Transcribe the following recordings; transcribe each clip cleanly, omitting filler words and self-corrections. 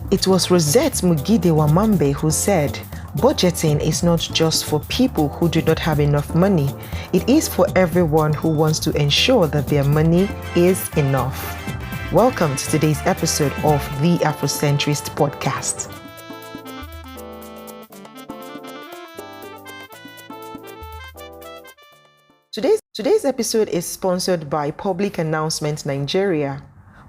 It was Rosette Mugide Wamambe who said, "Budgeting is not just for people who do not have enough money. It is for everyone who wants to ensure that their money is enough." Welcome to today's episode of the Afrocentrist Podcast. Today's episode is sponsored by Public Announcement Nigeria.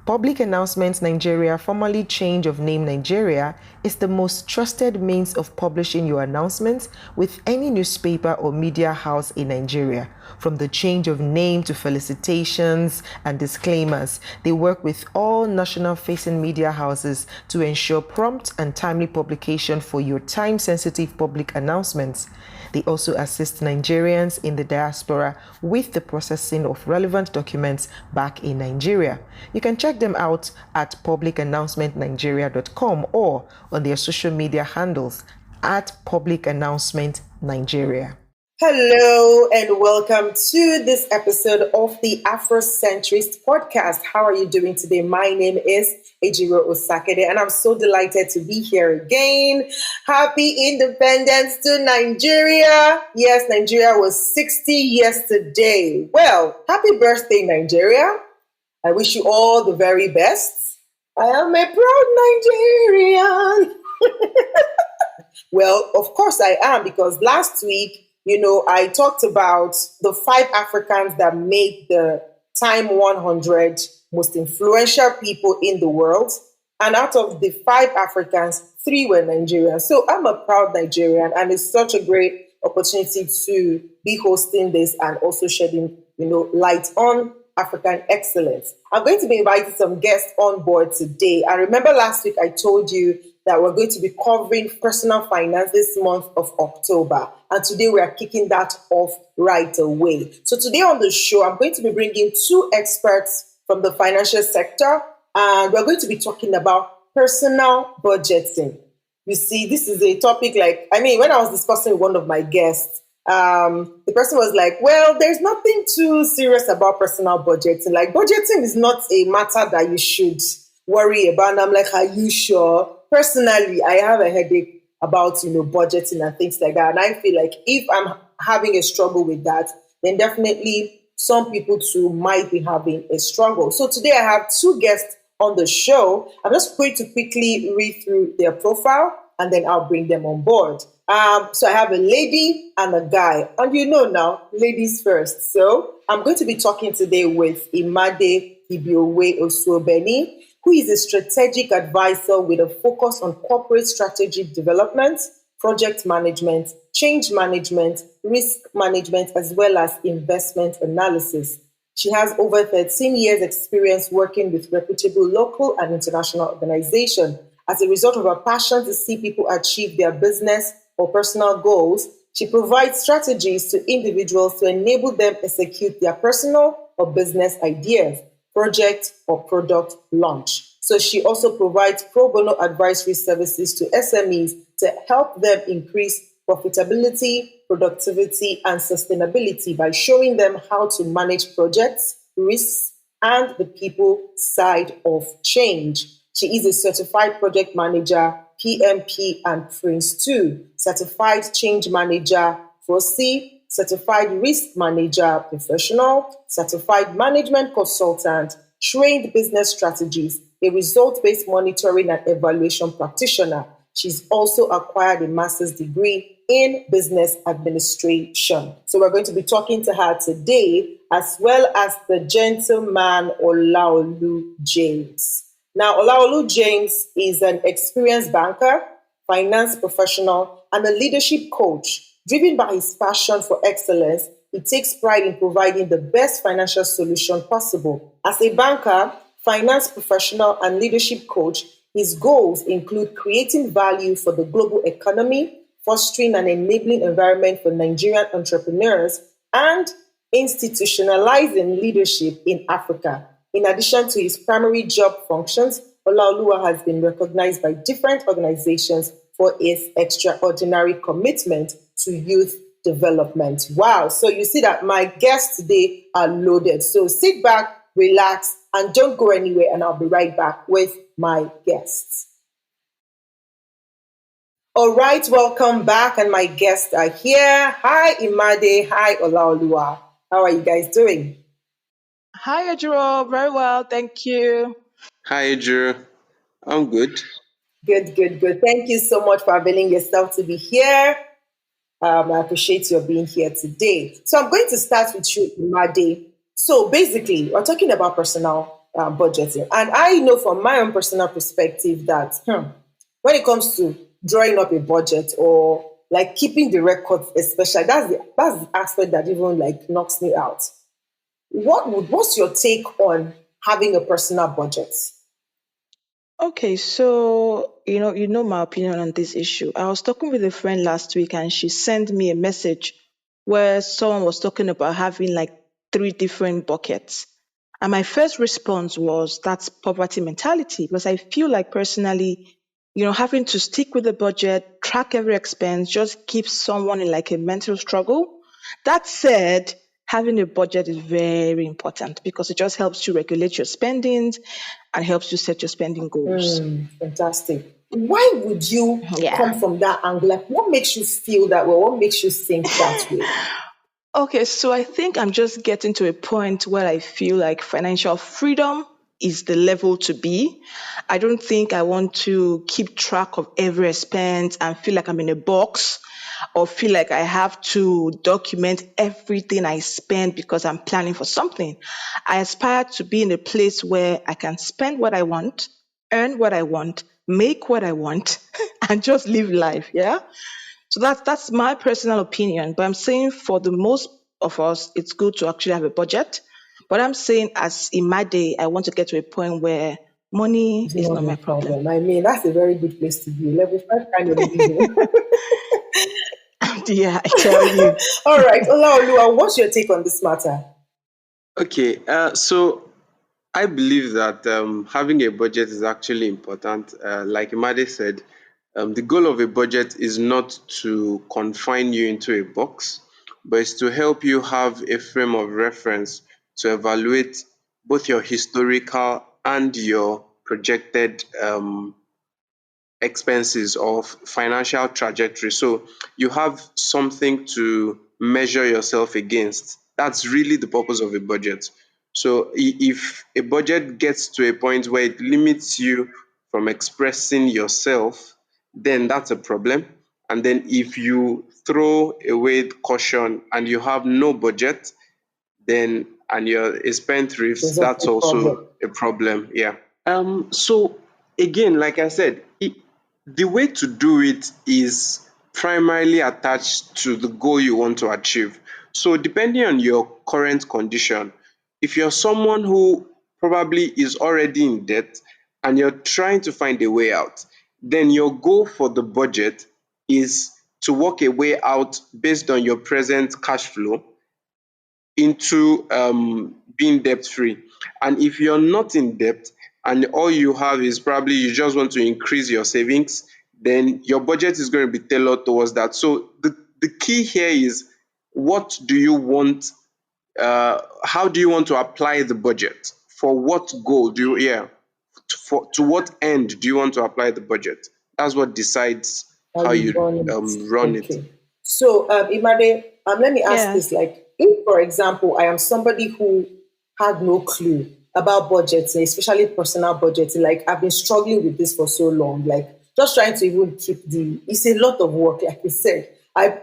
Public Announcement Nigeria, formerly Change of Name Nigeria, is the most trusted means of publishing your announcements with any newspaper or media house in Nigeria. From the change of name to felicitations and disclaimers, they work with all national-facing media houses to ensure prompt and timely publication for your time-sensitive public announcements. They also assist Nigerians in the diaspora with the processing of relevant documents back in Nigeria. You can check them out at publicannouncementnigeria.com or on their social media handles at Public Announcement Nigeria. Hello and welcome to this episode of the Afrocentrist Podcast. How are you doing today? My name is Ejiro Osakede and I'm so delighted to be here again. Happy Independence to Nigeria. Yes, Nigeria was 60 years today. Well, happy birthday, Nigeria. I wish you all the very best. I am a proud Nigerian. Well, of course I am, because last week, I talked about the 5 Africans that made the Time 100 most influential people in the world. And out of the 5 Africans, 3 were Nigerians. So I'm a proud Nigerian, and it's such a great opportunity to be hosting this and also shedding, light on African excellence. I'm going to be inviting some guests on board today. I remember last week I told you that we're going to be covering personal finance this month of October. And today we are kicking that off right away. So today on the show, I'm going to be bringing 2 experts from the financial sector, and we're going to be talking about personal budgeting. You see, this is a topic when I was discussing with one of my guests, the person was like, well, there's nothing too serious about personal budgeting. Like, budgeting is not a matter that you should worry about. And I'm like, are you sure? Personally, I have a headache about, budgeting and things like that. And I feel like if I'm having a struggle with that, then definitely some people too might be having a struggle. So today I have 2 guests on the show. I'm just going to quickly read through their profile and then I'll bring them on board. So I have a lady and a guy. And now, ladies first. So I'm going to be talking today with Imade Ibiowe Osuobeni, who is a strategic advisor with a focus on corporate strategic development, project management, change management, risk management, as well as investment analysis. She has over 13 years experience working with reputable local and international organizations. As a result of her passion to see people achieve their business or personal goals, she provides strategies to individuals to enable them execute their personal or business ideas, project or product launch. So she also provides pro bono advisory services to SMEs to help them increase profitability, productivity, and sustainability by showing them how to manage projects, risks, and the people side of change. She is a certified project manager, PMP and Prince 2, certified change manager, FOSI, certified risk manager, professional, certified management consultant, trained business strategist, a result-based monitoring and evaluation practitioner. She's also acquired a master's degree in business administration. So we're going to be talking to her today, as well as the gentleman Olaolu James. Now, Olaolu James is an experienced banker, finance professional, and a leadership coach. Driven by his passion for excellence, he takes pride in providing the best financial solution possible. As a banker, finance professional, and leadership coach, his goals include creating value for the global economy, fostering an enabling environment for Nigerian entrepreneurs, and institutionalizing leadership in Africa. In addition to his primary job functions, Olaoluwa has been recognized by different organizations for his extraordinary commitment to youth development. Wow. So you see that my guests today are loaded. So sit back, relax, and don't go anywhere, and I'll be right back with my guests. All right, welcome back, and my guests are here. Hi, Imade. Hi, Olaoluwa. How are you guys doing? Hi, Ajuro. Very well. Thank you. Hi, Drew. I'm good. Good, good, good. Thank you so much for availing yourself to be here. I appreciate your being here today. So I'm going to start with you, Imade. So basically, we're talking about personal budgeting. And I know from my own personal perspective that when it comes to drawing up a budget or like keeping the records, especially, that's the aspect that even like knocks me out. What's your take on having a personal budget? Okay, so you know my opinion on this issue. I was talking with a friend last week and she sent me a message where someone was talking about having like three different buckets. And my first response was that's poverty mentality because I feel like personally, having to stick with the budget, track every expense just keeps someone in like a mental struggle. That said, having a budget is very important because it just helps you regulate your spendings and helps you set your spending goals. Fantastic. Why would you Yeah. come from that angle? Like, what makes you feel that way? What makes you think that way? Okay, so I think I'm just getting to a point where I feel like financial freedom is the level to be. I don't think I want to keep track of every expense and feel like I'm in a box or feel like I have to document everything I spend because I'm planning for something. I aspire to be in a place where I can spend what I want, earn what I want, make what I want, and just live life. Yeah. So that's my personal opinion. But I'm saying for the most of us, it's good to actually have a budget. But I'm saying as in my day, I want to get to a point where money It's is not not a my problem. problem. I mean, that's a very good place to be. Level five kind of living. Yeah, I tell you. All right, Olaoluwa, what's your take on this matter? Okay, so I believe that having a budget is actually important. Like Imade said, the goal of a budget is not to confine you into a box, but it's to help you have a frame of reference to evaluate both your historical and your projected expenses or financial trajectory. So you have something to measure yourself against. That's really the purpose of a budget. So if a budget gets to a point where it limits you from expressing yourself, then that's a problem. And then if you throw away caution and you have no budget, then and you're a spendthrift, There's also that's a problem. also a problem. Yeah. So again, like I said, the way to do it is primarily attached to the goal you want to achieve. So depending on your current condition, if you're someone who probably is already in debt and you're trying to find a way out, then your goal for the budget is to work a way out based on your present cash flow into being debt free. And if you're not in debt and all you have is probably you just want to increase your savings, then your budget is going to be tailored towards that. So the key here is what do you want? How do you want to apply the budget? For what goal do you, yeah, to what end do you want to apply the budget? That's what decides How how you you run it. run it. Okay. So, Imade, let me ask Yeah. this: like, if, for example, I am somebody who had no clue about budgeting, especially personal budgeting, like I've been struggling with this for so long, like just trying to even keep it's a lot of work, like you said. I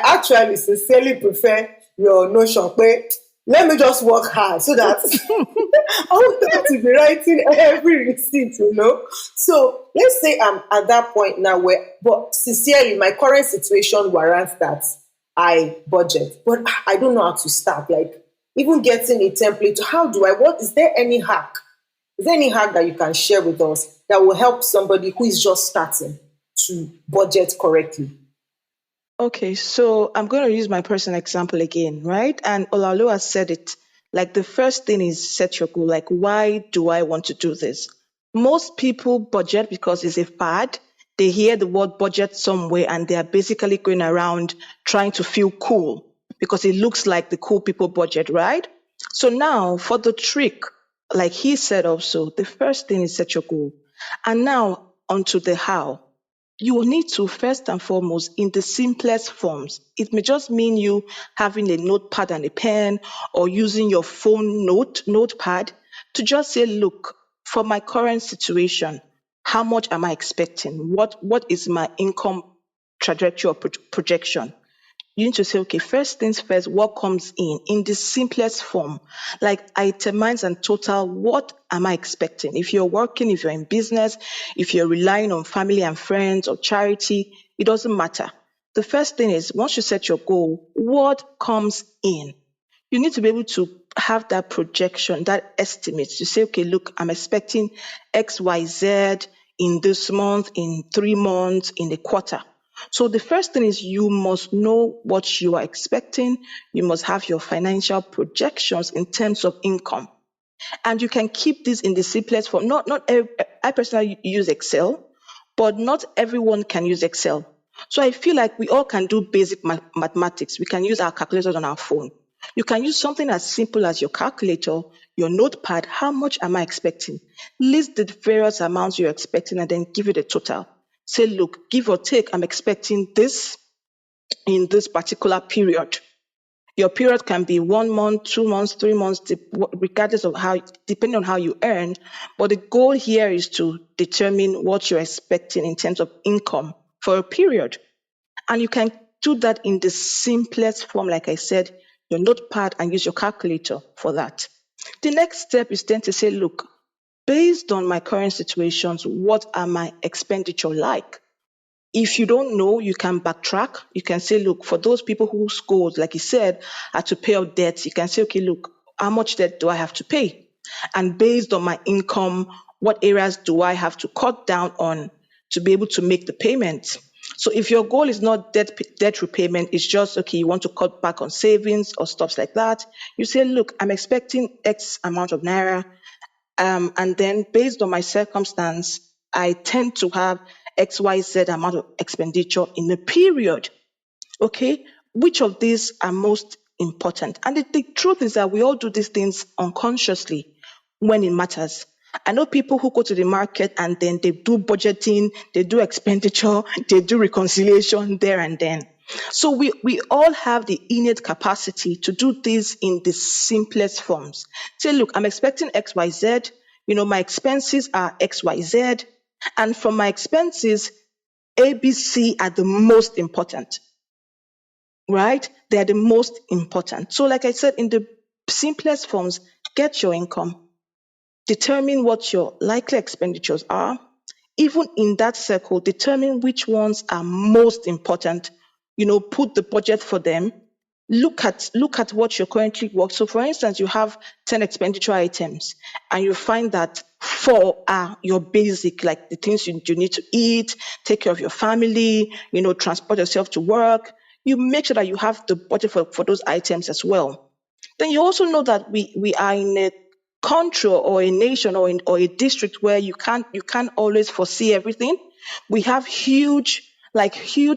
actually sincerely prefer your notion, but let me just work hard so that I don't have to be writing every receipt, you know. So let's say I'm at that point now where, but sincerely, my current situation warrants that I budget, but I don't know how to start. Like even getting a template, how do I? What is there any hack? Is there any hack that you can share with us that will help somebody who is just starting to budget correctly? Okay, so I'm going to use my personal example again, right? And Olalu has said it. Like the first thing is set your goal. Like, why do I want to do this? Most people budget because it's a fad. They hear the word budget somewhere and they are basically going around trying to feel cool because it looks like the cool people budget, right? So now for the trick, like he said also, the first thing is set your goal. And now onto the how. You will need to first and foremost in the simplest forms. It may just mean you having a notepad and a pen or using your phone notepad to just say, look, for my current situation, how much am I expecting? What is my income trajectory or projection? You need to say, okay, first things first, what comes in the simplest form, like itemize and total, what am I expecting? If you're working, if you're in business, if you're relying on family and friends or charity, it doesn't matter. The first thing is, once you set your goal, what comes in? You need to be able to have that projection, that estimate to say, okay, look, I'm expecting X, Y, Z in this month, in 3 months, in a quarter. So the first thing is you must know what you are expecting. You must have your financial projections in terms of income. And you can keep this in the simplest form. I personally use Excel, but not everyone can use Excel. So I feel like we all can do basic mathematics. We can use our calculators on our phone. You can use something as simple as your calculator, your notepad. How much am I expecting? List the various amounts you're expecting and then give it a total. Say, look, give or take, I'm expecting this in this particular period. Your period can be 1 month, 2 months, 3 months, regardless of depending on how you earn. But the goal here is to determine what you're expecting in terms of income for a period. And you can do that in the simplest form, like I said, your notepad, and use your calculator for that. The next step is then to say, look, based on my current situations, what are my expenditure like? If you don't know, you can backtrack. You can say, look, for those people whose goals, like you said, are to pay off debts, you can say, okay, look, how much debt do I have to pay? And based on my income, what areas do I have to cut down on to be able to make the payments? So if your goal is not debt repayment, it's just, okay, you want to cut back on savings or stuff like that, you say, look, I'm expecting X amount of Naira. And then based on my circumstance, I tend to have XYZ amount of expenditure in a period. Okay, which of these are most important? And the truth is that we all do these things unconsciously when it matters. I know people who go to the market and then they do budgeting, they do expenditure, they do reconciliation there and then. So we all have the innate capacity to do this in the simplest forms. Say, look, I'm expecting XYZ, my expenses are XYZ, and from my expenses, ABC are the most important, right? They are the most important. So like I said, in the simplest forms, get your income, determine what your likely expenditures are. Even in that circle, determine which ones are most important. Put the budget for them. Look at what you're currently working. So for instance, you have 10 expenditure items and you find that 4 are your basic, like the things you need to eat, take care of your family, transport yourself to work. You make sure that you have the budget for those items as well. Then you also know that we are in a country or a nation or a district where you can't always foresee everything. We have huge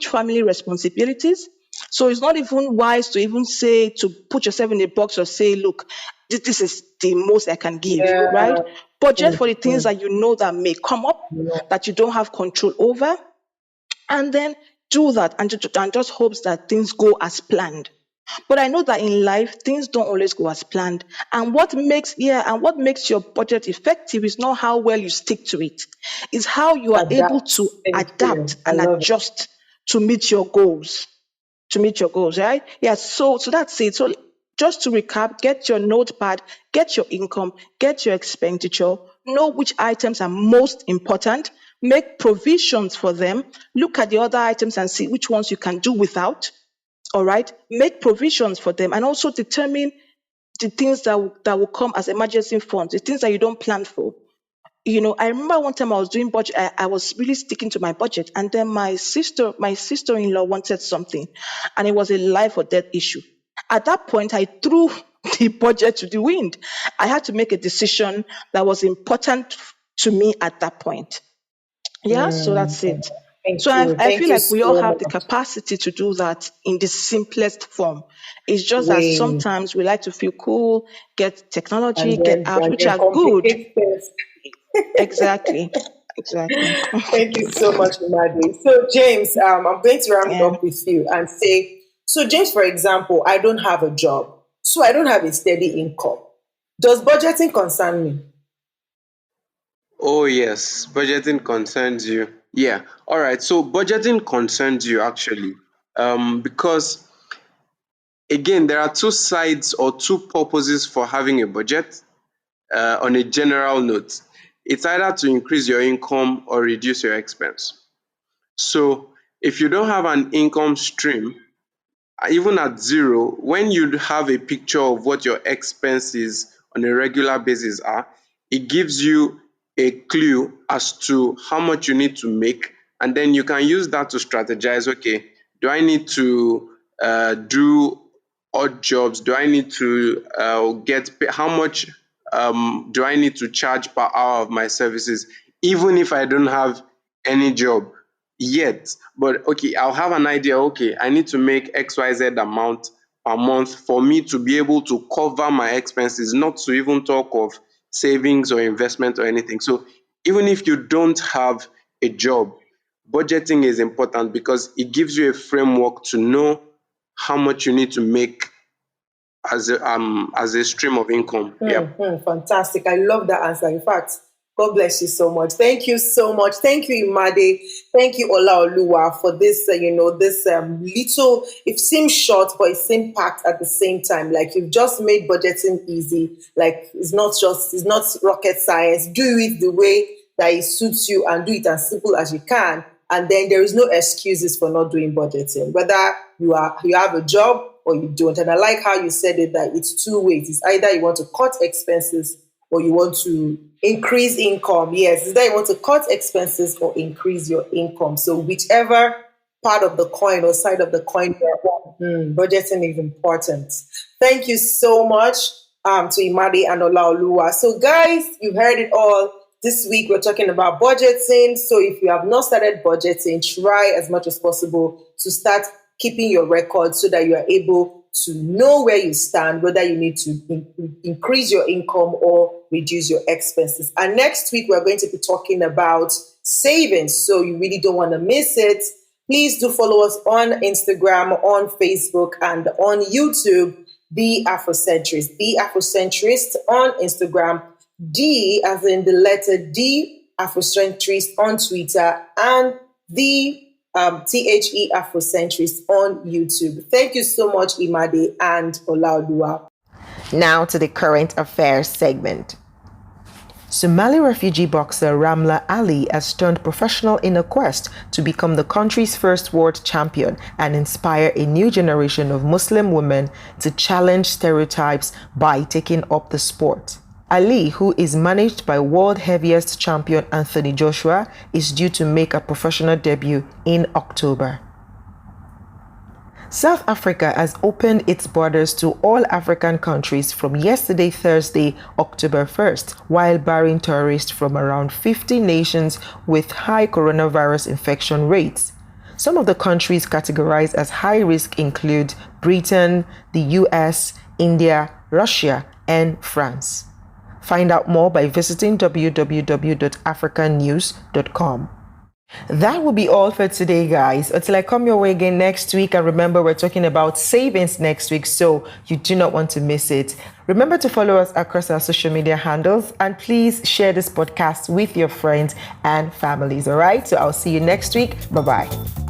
family responsibilities. So it's not even wise to even say to put yourself in a box or say, look, this is the most I can give, Yeah. right? Budget for the things Mhm. that you know that may come up, Yeah. that you don't have control over, and then do that and just hopes that things go as planned. But I know that in life, things don't always go as planned. And what makes your budget effective is not how well you stick to it. It's how you are able Adapt. to Thank adapt you. I and love it. adjust to meet your goals. Right? Yeah, so that's it. So just to recap, get your notepad, get your income, get your expenditure, know which items are most important, make provisions for them, look at the other items and see which ones you can do without. All right, make provisions for them and also determine the things that will come as emergency funds, the things that you don't plan for. I remember one time I was doing budget. I was really sticking to my budget, and then my sister-in-law wanted something, and it was a life or death issue. At that point, I threw the budget to the wind. I had to make a decision that was important to me at that point. Yeah, so that's it. Thank So you. I Thank feel you like we all so have the much. capacity to do that in the simplest form. It's just that Way. sometimes we like to feel cool, get technology, And get then apps, and which then are good. complicate things. Exactly. Exactly. Thank you so much, Imade. So, James, I'm going to round it Yeah. up with you and say, so, James, for example, I don't have a job, so I don't have a steady income. Does budgeting concern me? Oh, yes, budgeting concerns you. Yeah. All right. So budgeting concerns you actually, because again, there are two sides or two purposes for having a budget. On a general note, it's either to increase your income or reduce your expense. So if you don't have an income stream, even at zero, when you have a picture of what your expenses on a regular basis are, it gives you a clue as to how much you need to make, and then you can use that to strategize. Okay, do I need to do odd jobs? Do I need to get pay? How much do I need to charge per hour of my services, even if I don't have any job yet? But okay, I'll have an idea. Okay, I need to make XYZ amount per month for me to be able to cover my expenses, not to even talk of savings or investment or anything. So even if you don't have a job, budgeting is important because it gives you a framework to know how much you need to make as a stream of income. Yep. Fantastic. I love that answer. In fact, God bless you so much. Thank you so much. Thank you, Imade. Thank you, Olaoluwa, for this, this little, it seems short, but it seems packed at the same time. Like you've just made budgeting easy. Like it's not rocket science. Do it the way that it suits you and do it as simple as you can. And then there is no excuses for not doing budgeting, whether you have a job or you don't. And I like how you said it, that it's two ways. It's either you want to cut expenses or you want to increase income. Yes, it's either you want to cut expenses or increase your income. So whichever part of the coin or side of the coin you're on, budgeting is important. Thank you so much to Imade and Olaoluwa. So guys, you've heard it all. This week, we're talking about budgeting. So if you have not started budgeting, try as much as possible to start keeping your records so that you are able to know where you stand, whether you need to increase your income or reduce your expenses. And next week, we're going to be talking about savings. So you really don't want to miss it. Please do follow us on Instagram, on Facebook, and on YouTube, The Afrocentrist. The Afrocentrist on Instagram, D as in the letter D, Afrocentrist on Twitter, and the THE Afrocentrist on YouTube. Thank you so much, Imade and Olaoluwa. Now to the current affairs segment. Somali refugee boxer Ramla Ali has turned professional in a quest to become the country's first world champion and inspire a new generation of Muslim women to challenge stereotypes by taking up the sport. Ali, who is managed by world heaviest champion Anthony Joshua, is due to make a professional debut in October. South Africa has opened its borders to all African countries from yesterday, Thursday, October 1st, while barring tourists from around 50 nations with high coronavirus infection rates. Some of the countries categorized as high risk include Britain, the US, India, Russia, and France. Find out more by visiting www.africannews.com. That will be all for today, guys. Until I come your way again next week, and remember, we're talking about savings next week, so you do not want to miss it. Remember to follow us across our social media handles, and please share this podcast with your friends and families, all right? So I'll see you next week. Bye-bye.